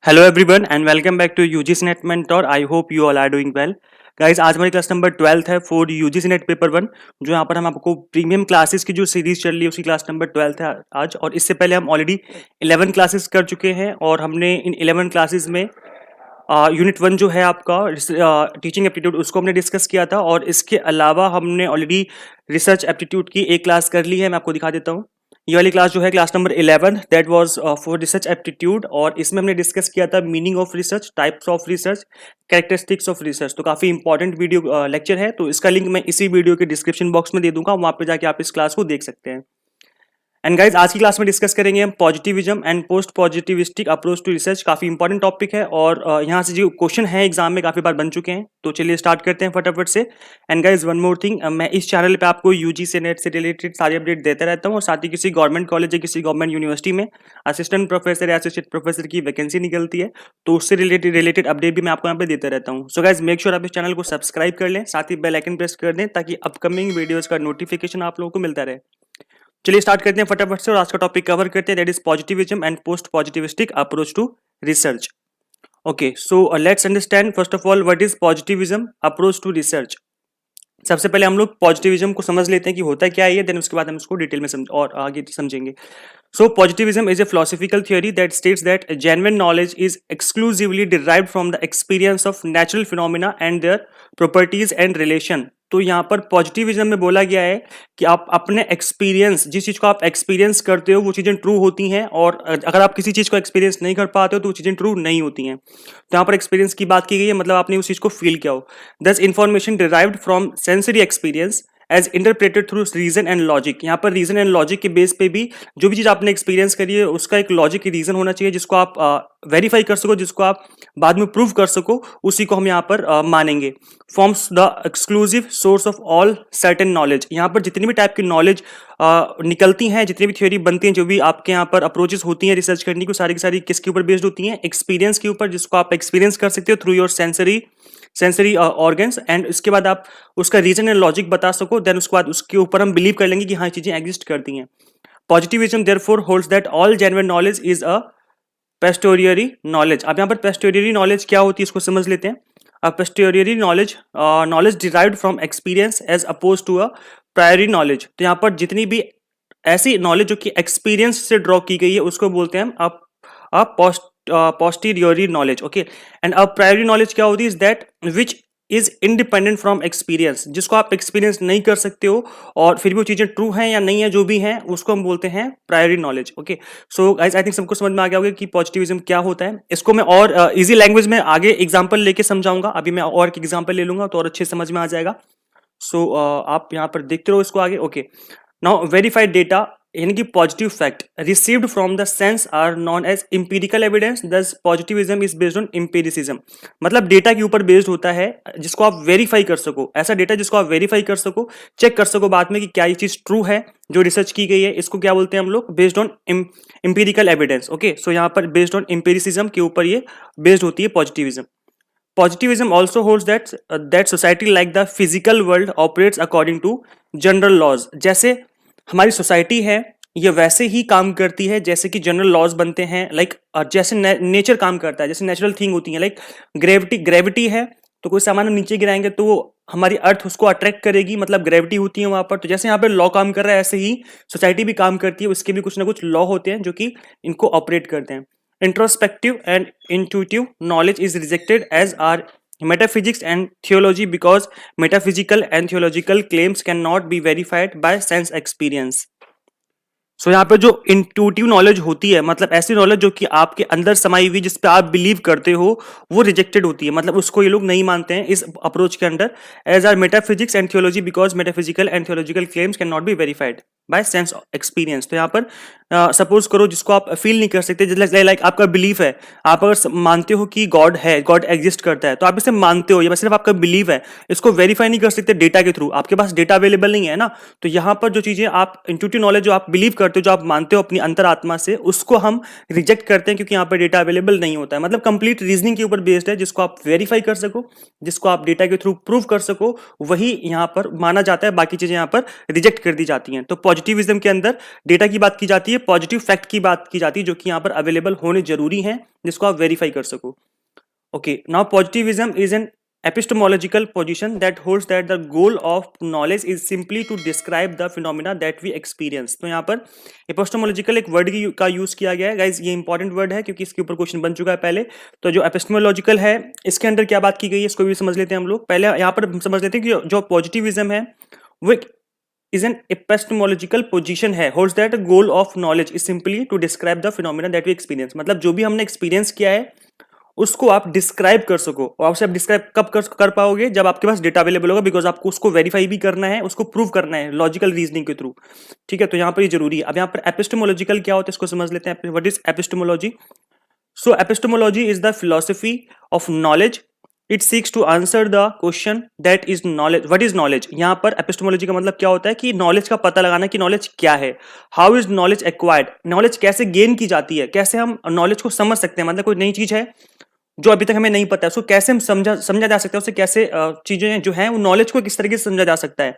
Hello everyone and welcome back to UGC NET mentor. I hope you all are doing well. Guys, आज हमारी class number 12 है for UGC net paper 1। जो यहाँ पर हम आपको प्रीमियम क्लासेस की जो सीरीज चल रही है उसकी क्लास नंबर 12 है आज। और इससे पहले हम ऑलरेडी 11 क्लासेस कर चुके हैं और हमने इन 11 क्लासेस में यूनिट 1 जो है आपका टीचिंग एप्टीट्यूड उसको हमने डिस्कस किया था। और इसके अलावा हमने ऑलरेडी रिसर्च एप्टीट्यूड की एक क्लास कर ली है। मैं आपको दिखा देता हूँ। ये वाली क्लास जो है class number 11 that was for research aptitude. और इसमें हमने डिस्कस किया था meaning of research, types of research, characteristics of research. तो काफी इंपॉर्टेंट वीडियो लेक्चर है। तो इसका लिंक मैं इसी वीडियो के डिस्क्रिप्शन बॉक्स में दे दूंगा, वहां पे जाके आप इस क्लास को देख सकते हैं। एंड गाइज, आज की क्लास में डिस्कस करेंगे हम positivism and post positivistic approach to research. काफी इंपॉर्टेंट टॉपिक है और यहाँ से जो क्वेश्चन है एग्जाम में काफी बार बन चुके हैं। तो चलिए स्टार्ट करते हैं फटाफट से। And guys, one more thing, मैं इस चैनल पे आपको यूजीसी नेट से रिलेटेड सारी अपडेट देता रहता हूँ। और साथ ही किसी गवर्नमेंट कॉलेज या किसी गवर्नमेंट यूनिवर्सिटी में असिस्टेंट प्रोफेसर या एसोसिएट प्रोफेसर की वैकेंसी निकलती है तो उससे रिलेटेड अपडेट भी मैं आपको यहाँ पे देता रहता हूँ। सो गाइज, मेक श्योर आप इस चैनल को सब्सक्राइब कर लें, साथ ही बेल आइकन प्रेस कर दें ताकि अपकमिंग वीडियोज का नोटिफिकेशन आप लोगों को मिलता रहे। चलिए स्टार्ट करते हैं फटाफट से और आज का टॉपिक कवर करते हैं, that is positivism and post positivistic approach to research. Okay, so let's understand first of all what is positivism approach to research. सबसे पहले हम लोग पॉजिटिविज्म को समझ लेते हैं कि होता क्या है ये, देन उसके बाद हम इसको डिटेल में और आगे समझेंगे। So positivism is a philosophical theory that states that genuine knowledge is exclusively derived from the experience of natural phenomena and their properties and relation। तो यहाँ पर पॉजिटिविज्म में बोला गया है कि आप अपने एक्सपीरियंस, जिस चीज को आप एक्सपीरियंस करते हो वो चीजें ट्रू होती हैं, और अगर आप किसी चीज को एक्सपीरियंस नहीं कर पाते हो तो वो चीजें ट्रू नहीं होती हैं। तो यहाँ पर एक्सपीरियंस की बात की गई है, मतलब आपने उस चीज को फील किया हो। Thus information derived from sensory experience as interpreted through reason and logic. यहाँ पर रीजन एंड लॉजिक के बेस पे भी जो भी चीज आपने एक्सपीरियंस करी है उसका एक लॉजिक रीजन होना चाहिए जिसको आप वेरीफाई कर सको, जिसको आप बाद में प्रूव कर सको, उसी को हम यहाँ पर मानेंगे। Forms the exclusive source of all certain knowledge. यहाँ पर जितनी भी टाइप की नॉलेज निकलती हैं, जितनी भी थ्योरी बनती हैं, जो भी आपके यहाँ पर अप्रोचेस होती हैं रिसर्च करने की, सारी की सारी किसके ऊपर बेस्ड होती हैं? एक्सपीरियंस के ऊपर, जिसको आप एक्सपीरियंस कर सकते हो through your sensory organs. And उसके बाद आप उसका रीजन एंड लॉजिक बता सको, देन उसके बाद उसके ऊपर हम बिलीव कर लेंगे कि हाँ चीजें एग्जिस्ट करती हैं। Positivism therefore holds that all genuine knowledge is a posteriori knowledge. अब यहाँ पर पेस्टोरियरी नॉलेज क्या होती है इसको समझ लेते हैं। A posteriori knowledge derived from experience as opposed to a priori knowledge. तो यहाँ पर जितनी भी ऐसी नॉलेज जो कि एक्सपीरियंस से ड्रॉ की गई है उसको बोलते हैं हम posteriori knowledge। ओके, एंड अब प्रायरी नॉलेज क्या होती है? Is that which is independent from experience, जिसको आप एक्सपीरियंस नहीं कर सकते हो और फिर भी वो चीजें ट्रू हैं या नहीं है, जो भी हैं उसको हम बोलते हैं priori knowledge. Okay, so guys, I think सबको समझ में आ गया होगा कि पॉजिटिविज्म क्या होता है। इसको मैं और इजी लैंग्वेज में आगे एग्जांपल लेके समझाऊंगा। अभी मैं और एक एग्जांपल ले लूंगा तो और अच्छे समझ में आ जाएगा। सो आप यहाँ पर देखते रहो इसको आगे। ओके, नाउ वेरीफाइड डेटा यानी कि positive fact received from the sense are known as empirical evidence. Thus positivism is based on empiricism. मतलब डेटा के ऊपर बेस्ड होता है जिसको आप वेरीफाई कर सको, ऐसा डेटा जिसको आप वेरीफाई कर सको, चेक कर सको बाद में कि क्या ये चीज ट्रू है जो रिसर्च की गई है। इसको क्या बोलते हैं हम लोग? Based on empirical evidence. Okay, so यहाँ पर बेस्ड ऑन इंपेरिसिज्म के ऊपर ये बेस्ड होती है positivism. Positivism also holds that society like the physical world operates according to general laws। जैसे हमारी सोसाइटी है ये वैसे ही काम करती है जैसे कि जनरल लॉज बनते हैं, लाइक जैसे नेचर काम करता है, जैसे नेचुरल थिंग होती है। लाइक ग्रेविटी है तो कोई सामान हम नीचे गिराएंगे तो वो हमारी अर्थ उसको अट्रैक्ट करेगी, मतलब ग्रेविटी होती है वहां पर। तो जैसे यहाँ पे लॉ काम कर रहा है ऐसे ही सोसाइटी भी काम करती है, उसके भी कुछ ना कुछ लॉ होते हैं जो कि इनको ऑपरेट करते हैं। Introspective and intuitive knowledge is rejected as are metaphysics and theology because metaphysical and theological claims cannot be verified by sense experience। सो यहाँ पे जो इंट्यूटिव नॉलेज होती है, मतलब ऐसी नॉलेज जो कि आपके अंदर समाई हुई, जिस पे आप बिलीव करते हो, वो रिजेक्टेड होती है। मतलब उसको ये लोग नहीं मानते हैं इस अप्रोच के under. As are metaphysics and theology because metaphysical and theological claims can not be verified by sense experience. तो यहाँ पर सपोज करो जिसको आप फील नहीं कर सकते, लाइक आपका बिलीफ है, आप अगर मानते हो कि गॉड है, गॉड एग्जिस्ट करता है, तो आप इसे मानते हो, ये सिर्फ आपका बिलीव है, इसको वेरीफाई नहीं कर सकते डेटा के थ्रू, आपके पास डेटा अवेलेबल नहीं है ना। तो यहाँ पर जो चीजें आप इंट्यूटिव नॉलेज जो आप बिलीव करते हो, जो आप मानते हो अपनी अंतरात्मा से, उसको हम रिजेक्ट करते हैं क्योंकि यहाँ पर डेटा अवेलेबल नहीं होता है। मतलब कंप्लीट रीजनिंग के ऊपर बेस्ड है, जिसको आप वेरीफाई कर सको, जिसको आप डेटा के थ्रू प्रूव कर सको, वही यहाँ पर माना जाता है, बाकी चीजें यहाँ पर रिजेक्ट कर दी जाती हैं। तो पॉजिटिविज्म के अंदर डेटा की बात की जाती है, पॉजिटिव फैक्ट की बात की जाती है जो कि यहाँ पर अवेलेबल होने जरूरी है, जिसको आप वेरीफाई कर सको। Okay, now positivism is an epistemological position that holds that the goal of knowledge is simply to describe the phenomena that we experience। तो यहाँ पर epistemological एक वर्ड का यूज किया गया है गाइज, ये इंपॉर्टेंट वर्ड है क्योंकि इसके ऊपर क्वेश्चन बन चुका है पहले। तो जो epistemological है इसके अंदर क्या बात की गई है इसको भी समझ लेते हैं हम लोग। पहले यहाँ पर समझ लेते हैं कि जो पॉजिटिविज्म है वो is an epistemological position है, holds that the goal of knowledge is simply to describe the phenomena that we experience। मतलब जो भी हमने एक्सपीरियंस किया है उसको आप डिस्क्राइब कर सको। और आपसे आप डिस्क्राइब कब कर पाओगे, जब आपके पास डेटा अवेलेबल होगा, बिकॉज आपको उसको वेरीफाई भी करना है, उसको प्रूव करना है लॉजिकल रीजनिंग के थ्रू। ठीक है, तो यहाँ पर ये जरूरी है। अब यहाँ पर एपिस्टेमोलॉजिकल क्या होता है इसको समझ लेते हैं। What is epistemology? So epistemology is the philosophy of knowledge. It seeks to answer the question that is knowledge. What is knowledge? यहाँ पर एपिस्टेमोलॉजी का मतलब क्या होता है कि नॉलेज का पता लगाना कि नॉलेज क्या है। How is knowledge acquired? Knowledge कैसे गेन की जाती है, कैसे हम नॉलेज को समझ सकते हैं। मतलब कोई नई चीज है जो अभी तक हमें नहीं पता है, उसको कैसे हम समझा जा सकता है, उससे कैसे चीजें जो हैं वो नॉलेज को किस तरीके से समझा जा सकता है,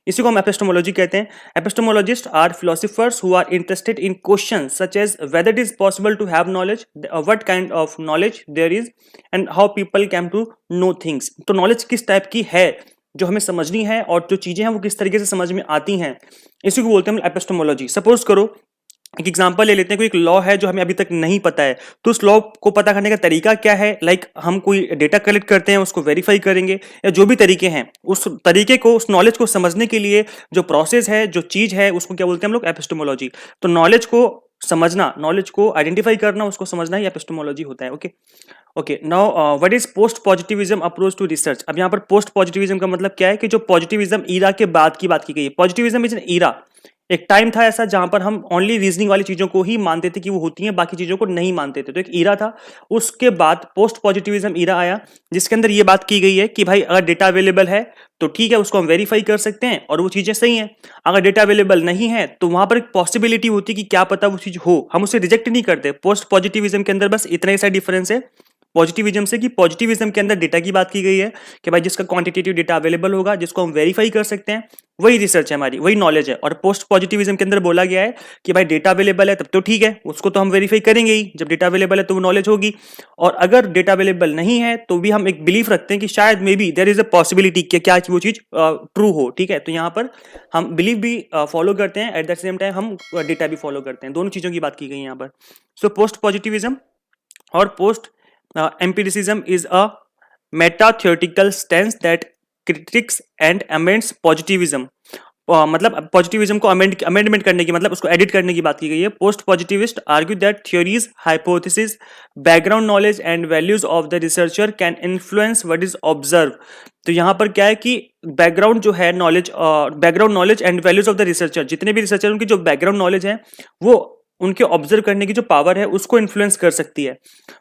इसी को हम एपिस्टेमोलॉजी कहते हैं। Epistemologists are philosophers who are interested in questions such as whether it is possible to have knowledge, what kind of knowledge there is, and how people came to know things. तो knowledge किस type की है जो हमें समझनी है, और जो चीजें हैं वो किस तरीके से समझ में आती हैं, इसी को बोलते हैं हम एपिस्टेमोलॉजी। सपोज करो एक एग्जांपल ले लेते हैं, कोई एक लॉ है जो हमें अभी तक नहीं पता है, तो उस लॉ को पता करने का तरीका क्या है। लाइक हम कोई डेटा कलेक्ट करते हैं, उसको वेरीफाई करेंगे, या जो भी तरीके हैं उस तरीके को, उस नॉलेज को समझने के लिए जो प्रोसेस है, जो चीज है, उसको क्या बोलते हैं हम लोग? एपिस्टेमोलॉजी। तो नॉलेज को समझना, नॉलेज को आइडेंटिफाई करना, उसको समझना ही एपिस्टेमोलॉजी होता है। Okay now what is post positivism approach to research? अब यहाँ पर पोस्ट पॉजिटिविज्म का मतलब क्या है कि जो पॉजिटिविज्म ईरा के बाद की बात की गई है। पॉजिटिविज्म इज एन ईरा, एक टाइम था ऐसा जहां पर हम ओनली रीजनिंग वाली चीजों को ही मानते थे कि वो होती हैं, बाकी चीजों को नहीं मानते थे। तो एक ईरा था, उसके बाद पोस्ट पॉजिटिविज्म ईरा आया, जिसके अंदर ये बात की गई है कि भाई अगर डेटा अवेलेबल है तो ठीक है, उसको हम वेरीफाई कर सकते हैं और वो चीजें सही हैं। अगर डेटा अवेलेबल नहीं है तो वहां पर एक पॉसिबिलिटी होती है कि क्या पता वो चीज हो, हम उसे रिजेक्ट नहीं करते। पोस्ट पॉजिटिविज्म के अंदर बस इतना ही सा डिफरेंस है पॉजिटिविज्म से, कि पॉजिटिविज्म के अंदर डेटा की बात की गई है कि भाई जिसका क्वांटिटेटिव डेटा अवेलेबल होगा, जिसको हम वेरीफाई कर सकते हैं, वही रिसर्च है हमारी, वही नॉलेज है। और पोस्ट पॉजिटिविज्म के अंदर बोला गया है कि भाई डेटा अवेलेबल है तब तो ठीक है, उसको तो हम वेरीफाई करेंगे ही, जब डेटा अवेलेबल है तो वो नॉलेज होगी। और अगर डेटा अवेलेबल नहीं है तो भी हम एक बिलीफ रखते हैं कि शायद may be there is a possibility कि क्या वो चीज ट्रू हो। ठीक है, तो यहाँ पर हम बिलीव भी फॉलो करते हैं, एट द सेम टाइम हम डेटा भी फॉलो करते हैं। दोनों चीजों की बात की गई है यहाँ पर। सो पोस्ट पॉजिटिविज्म और post empiricism is a meta-theoretical stance that critiques and amends positivism। मतलब पॉजिटिविज्म को अमेंडमेंट करने की, मतलब उसको एडिट करने की बात की गई है। Post positivist argue that theories, hypothesis, background knowledge and values of the researcher can influence what is observe. तो यहाँ पर क्या है कि बैकग्राउंड जो है knowledge, background knowledge and values of the researcher, जितने भी रिसर्चर उनकी जो बैकग्राउंड नॉलेज है वो उनके ऑब्जर्व करने की जो पावर है उसको इन्फ्लुएंस कर सकती है।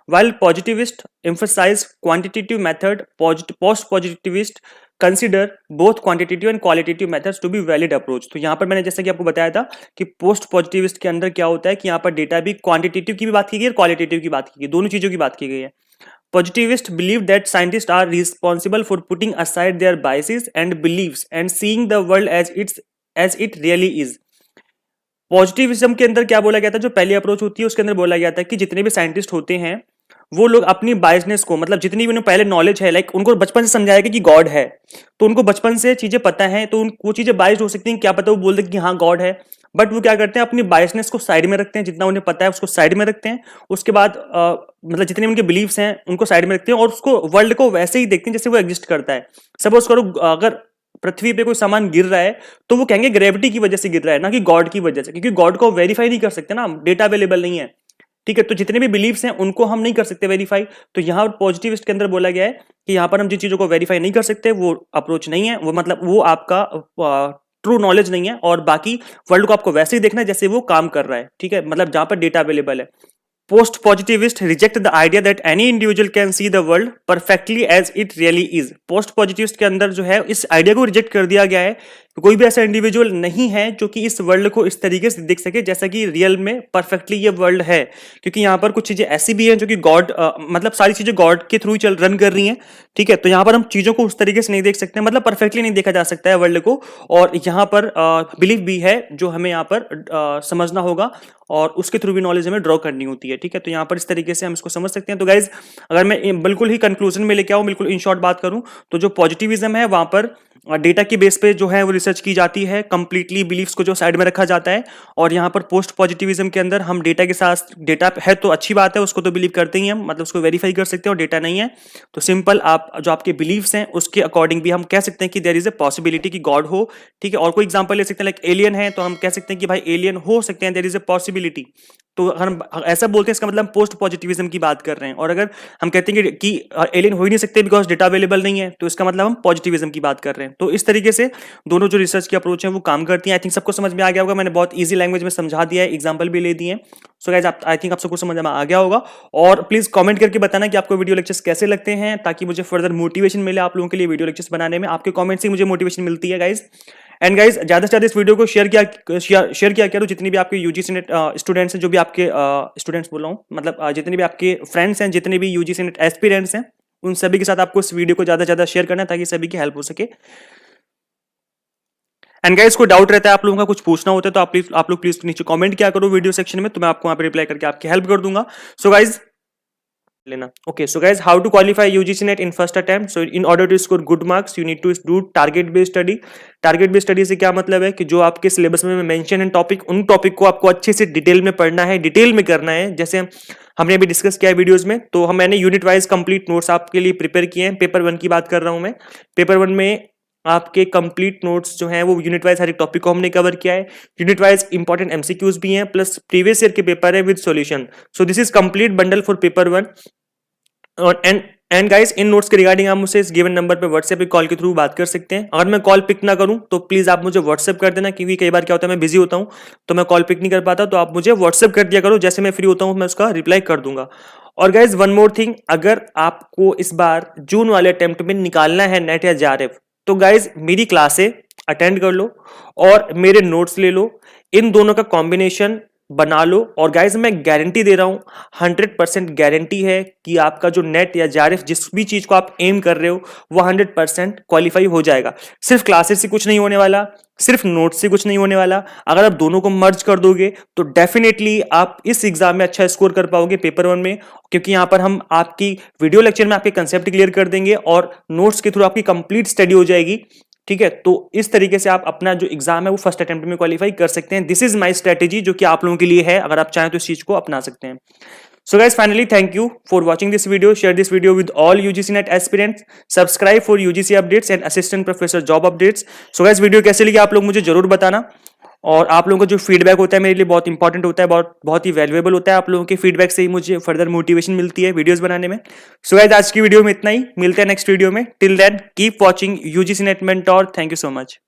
While positivist emphasize quantitative method, post positivist consider both quantitative and qualitative methods to be valid approach. तो यहाँ पर मैंने जैसा कि आपको बताया था कि पोस्ट पॉजिटिविस्ट के अंदर क्या होता है कि यहाँ पर डेटा भी क्वांटिटेटिव की भी बात की गई है, क्वालिटेटिव की बात की गई, दोनों चीजों की बात की गई है। Positivists believe that scientists are responsible for putting aside their biases and beliefs and seeing the world as it really is। Positivism के अंदर क्या बोला गया था, जो पहली अप्रोच होती है उसके अंदर बोला गया था कि जितने भी साइंटिस्ट होते हैं वो लोग अपनी बायसनेस को, मतलब जितनी भी उन्हें पहले नॉलेज है, लाइक उनको बचपन से समझाया गया कि गॉड है, तो उनको बचपन से चीजें पता है, तो वो चीजें बायस्ड हो सकती हैं, क्या पता वो बोल दे कि हाँ गॉड है, बट वो क्या करते हैं अपनी बायसनेस को साइड में रखते हैं, जितना उन्हें पता है उसको साइड में रखते हैं। उसके बाद मतलब जितने उनके बिलीव्स हैं उनको साइड में रखते हैं और उसको वर्ल्ड को वैसे ही देखते हैं जैसे वो एग्जिस्ट करता है। सपोज करो अगर पृथ्वी पे कोई सामान गिर रहा है तो वो कहेंगे ग्रेविटी की वजह से गिर रहा है, ना कि गॉड की वजह से, क्योंकि गॉड को वेरीफाई नहीं कर सकते ना, डेटा अवेलेबल नहीं है। ठीक है, तो जितने भी बिलीव्स हैं उनको हम नहीं कर सकते वेरीफाई। तो यहाँ पॉजिटिविस्ट के अंदर बोला गया है कि यहाँ पर हम जिन चीजों को वेरीफाई नहीं कर सकते वो अप्रोच नहीं है, वो मतलब वो आपका ट्रू नॉलेज नहीं है, और बाकी वर्ल्ड को आपको वैसे ही देखना है जैसे वो काम कर रहा है। ठीक है, मतलब जहां पर डेटा अवेलेबल है। Post positivist reject the idea that any individual can see the world perfectly as it really is. Post positivist के अंदर जो है इस आइडिया को रिजेक्ट कर दिया गया है कि कोई भी ऐसा इंडिविजुअल नहीं है जो कि इस वर्ल्ड को इस तरीके से देख सके जैसा कि रियल में परफेक्टली ये वर्ल्ड है, क्योंकि यहाँ पर कुछ चीजें ऐसी भी हैं जो कि गॉड मतलब सारी चीजें गॉड के थ्रू चल रन कर रही हैं, ठीक है। तो यहाँ पर हम चीजों को उस तरीके से नहीं देख सकते, मतलब परफेक्टली नहीं देखा जा सकता है वर्ल्ड को, और यहाँ पर बिलीफ भी है जो हमें यहाँ पर समझना होगा और उसके थ्रू भी नॉलेज हमें ड्रॉ करनी होती है, ठीक है। तो यहाँ पर इस तरीके से हम इसको समझ सकते हैं। तो गाइज अगर मैं बिल्कुल ही कंक्लूजन में लेके आऊँ, बिल्कुल इन शॉर्ट बात करूं, तो जो पॉजिटिविज्म है वहां पर डेटा की बेस पे जो है वो रिसर्च की जाती है, कंप्लीटली बिलीफ्स को जो साइड में रखा जाता है। और यहाँ पर पोस्ट पॉजिटिविज्म के अंदर हम डेटा के साथ, डेटा है तो अच्छी बात है, उसको तो बिलीव करते ही हम, मतलब उसको वेरीफाई कर सकते हैं, और डेटा नहीं है तो सिंपल आप जो आपके बिलीव्स हैं उसके अकॉर्डिंग भी हम कह सकते हैं कि देयर इज ए पॉसिबिलिटी कि गॉड हो, ठीक है। और कोई एग्जांपल ले सकते हैं, लाइक एलियन है तो हम कह सकते हैं कि भाई एलियन हो सकते हैं, देयर इज ए पॉसिबिलिटी। तो अगर हम ऐसा बोलते हैं इसका मतलब पोस्ट पॉजिटिविज्म की बात कर रहे हैं। और अगर हम कहते हैं कि एलियन हो ही नहीं सकते बिकॉज डेटा अवेलेबल नहीं है, तो इसका मतलब हम पॉजिटिविज्म की बात कर रहे हैं। तो इस तरीके से दोनों जो रिसर्च की अप्रोच है वो काम करती है। आई थिंक सबको समझ में आ गया होगा, मैंने बहुत ईजी लैंग्वेज में समझा दिया है, एग्जाम्पल भी ले दिए हैं। सो गाइस आई थिंक आप सबको समझ में आ गया होगा। और प्लीज कमेंट करके बताना कि आपको वीडियो लेक्चर्स कैसे लगते हैं, ताकि मुझे फर्दर मोटिवेशन मिले आप लोगों के लिए वीडियो लेक्चर्स बनाने में। आपके कमेंट से मुझे मोटिवेशन मिलती है गाइज। एंड गाइज ज्यादा से ज्यादा इस वीडियो को शेयर किया करो, जितनी भी आपके यूजीसी नेट स्टूडेंट्स हैं, जो भी आपके स्टूडेंट्स बोल रहा हूँ, मतलब जितने भी आपके फ्रेंड्स हैं, जितने भी यूजीसी नेट एस्पिरेंट्स हैं, उन सभी के साथ आपको इस वीडियो को ज्यादा से ज्यादा शेयर करना है ताकि सभी की हेल्प हो सके। एंड गाइस कोई डाउट रहता है, आप लोगों का कुछ पूछना होता है, तो आप लोग प्लीज नीचे कमेंट किया करो वीडियो सेक्शन में, तो मैं आपको वहां पे रिप्लाई करके आपकी हेल्प कर दूंगा। सो गाइज लेना okay. So guys how to qualify UGC NET in first attempt. So in order to score good marks you need to do target based study. Target based study से क्या मतलब है कि जो आपके सिलेबस में mention है टॉपिक, उन टॉपिक को आपको अच्छे से डिटेल में पढ़ना है, डिटेल में करना है। जैसे हमने अभी डिस्कस किया है वीडियोस में, तो मैंने यूनिट वाइज कंप्लीट नोट्स आपके लिए प्रिपेयर किए हैं। पेपर 1 की बात कर रहा हूं मैं। पेपर 1 में आपके कंप्लीट नोट्स जो हैं वो यूनिट वाइज हर एक टॉपिक को हमने कवर किया है। यूनिट वाइज इंपॉर्टेंट एमसीक्यूज भी हैं, प्लस प्रीवियस ईयर के पेपर है with solution. So this is complete bundle for paper 1। और एंड गाइस इन नोट्स के रिगार्डिंग आप मुझसे इस गिवन नंबर पे व्हाट्सएप पे कॉल के थ्रू बात कर सकते हैं। अगर मैं कॉल पिक ना करूं तो प्लीज आप मुझे व्हाट्सएप कर देना, क्योंकि कई बार क्या होता है मैं बिजी होता हूं तो मैं कॉल पिक नहीं कर पाता, तो आप मुझे व्हाट्सएप कर दिया करो, जैसे मैं फ्री होता हूं मैं उसका रिप्लाई कर दूंगा। और गाइज वन मोर थिंग, अगर आपको इस बार जून वाले अटेम्प्ट में निकालना है नेट या जेआरएफ, तो गाइज मेरी क्लासे अटेंड कर लो और मेरे नोट्स ले लो, इन दोनों का कॉम्बिनेशन बना लो। और गाइज मैं गारंटी दे रहा हूं, 100% गारंटी है कि आपका जो नेट या जेआरएफ जिस भी चीज को आप एम कर रहे हो वो 100% क्वालिफाई हो जाएगा। सिर्फ क्लासेस से कुछ नहीं होने वाला, सिर्फ नोट से कुछ नहीं होने वाला। अगर आप दोनों को मर्ज कर दोगे तो डेफिनेटली आप इस एग्जाम में अच्छा स्कोर कर पाओगे पेपर 1 में, क्योंकि यहां पर हम आपकी वीडियो लेक्चर में आपके कंसेप्ट क्लियर कर देंगे और नोट्स के थ्रू आपकी कंप्लीट स्टडी हो जाएगी, ठीक है। तो इस तरीके से आप अपना जो एग्जाम है वो फर्स्ट अटेम्प्ट में क्वालिफाई कर सकते हैं। दिस इज माय स्ट्रेटेजी, जो कि आप लोगों के लिए है, अगर आप चाहें तो इस चीज को अपना सकते हैं। So guys, finally thank you for watching this video. Share this video with all UGC NET aspirants. Subscribe for UGC updates and assistant professor job updates. So guys, video कैसे लगी आप लोग मुझे जरूर बताना, और आप लोगों का जो फीडबैक होता है मेरे लिए बहुत इंपॉर्टेंट होता है, बहुत ही वैल्यूएबल होता है। आप लोगों के फीडबैक से ही मुझे फर्दर मोटिवेशन मिलती है वीडियोस बनाने में। सो गाइस आज की वीडियो में इतना ही, मिलते हैं नेक्स्ट वीडियो में। Till then keep watching UGC NET mentor. Thank you so much.